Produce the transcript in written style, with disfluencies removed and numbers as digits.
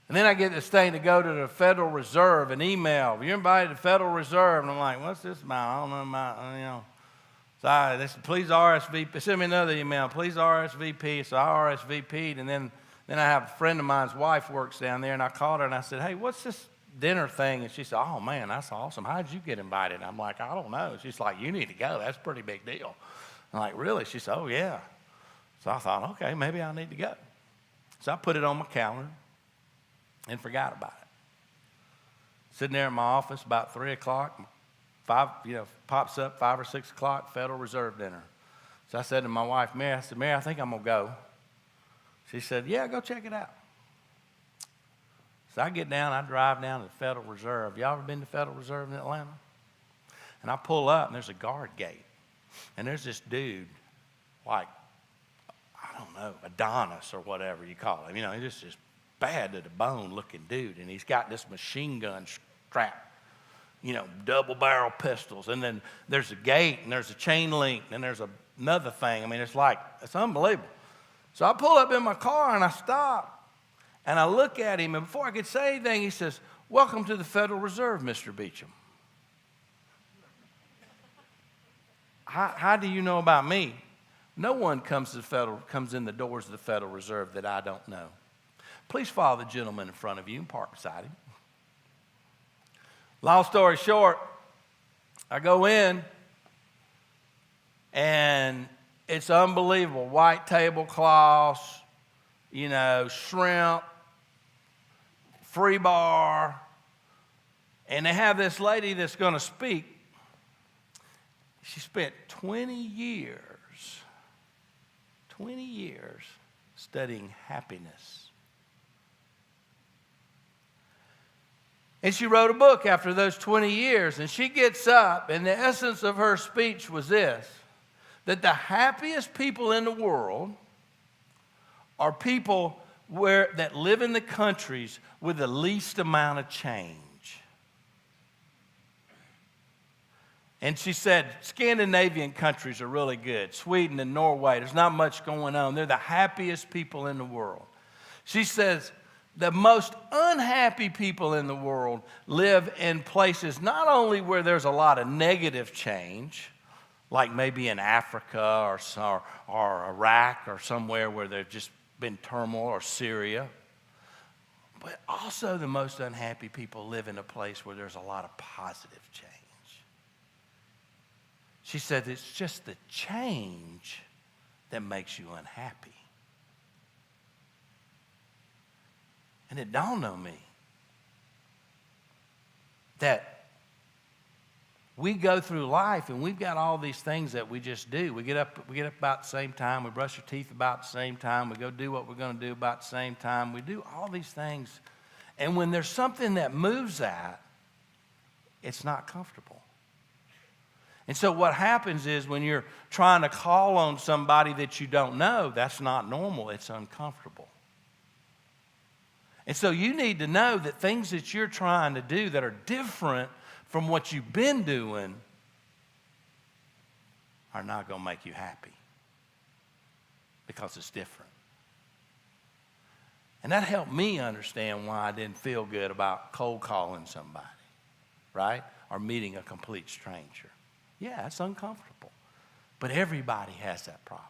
And then I get this thing to go to the Federal Reserve, an email. You're invited to the Federal Reserve. And I'm like, what's this about? I don't know about, So they said, please RSVP. Send me another email. Please RSVP. So I RSVP'd. And then I have a friend of mine's wife works down there. And I called her and I said, hey, what's this dinner thing? And she said, oh, man, that's awesome. How did you get invited? I'm like, I don't know. She's like, you need to go. That's a pretty big deal. I'm like, really? She said, oh, yeah. So I thought, okay, maybe I need to go. So I put it on my calendar and forgot about it. Sitting there in my office about 3 o'clock, pops up 5 or 6 o'clock, Federal Reserve dinner. So I said to my wife, Mary, I think I'm going to go. She said, yeah, go check it out. So I get down, I drive down to the Federal Reserve. Y'all ever been to Federal Reserve in Atlanta? And I pull up, and there's a guard gate. And there's this dude, like, I don't know, Adonis or whatever you call him. He's just bad to the bone looking dude. And he's got this machine gun strap, double barrel pistols. And then there's a gate, and there's a chain link, and there's another thing. It's unbelievable. So I pull up in my car, and I stop, and I look at him. And before I could say anything, he says, welcome to the Federal Reserve, Mr. Beecham. How do you know about me? No one comes in the doors of the Federal Reserve that I don't know. Please follow the gentleman in front of you and park beside him. Long story short, I go in, and it's unbelievable. White tablecloths, shrimp, free bar, and they have this lady that's going to speak. She spent 20 years studying happiness. And she wrote a book after those 20 years, and she gets up, and the essence of her speech was this, that the happiest people in the world are people that live in the countries with the least amount of change. And she said, Scandinavian countries are really good. Sweden and Norway, there's not much going on. They're the happiest people in the world. She says, the most unhappy people in the world live in places not only where there's a lot of negative change, like maybe in Africa or Iraq or somewhere where there's just been turmoil, or Syria, but also the most unhappy people live in a place where there's a lot of positive change. She said it's just the change that makes you unhappy. And it dawned on me that we go through life and we've got all these things that we just do. We get up about the same time. We brush our teeth about the same time. We go do what we're going to do about the same time. We do all these things. And when there's something that moves that, it's not comfortable. And so what happens is when you're trying to call on somebody that you don't know, that's not normal. It's uncomfortable. And so you need to know that things that you're trying to do that are different from what you've been doing are not going to make you happy because it's different. And that helped me understand why I didn't feel good about cold calling somebody, right? Or meeting a complete stranger. Yeah, it's uncomfortable. But everybody has that problem.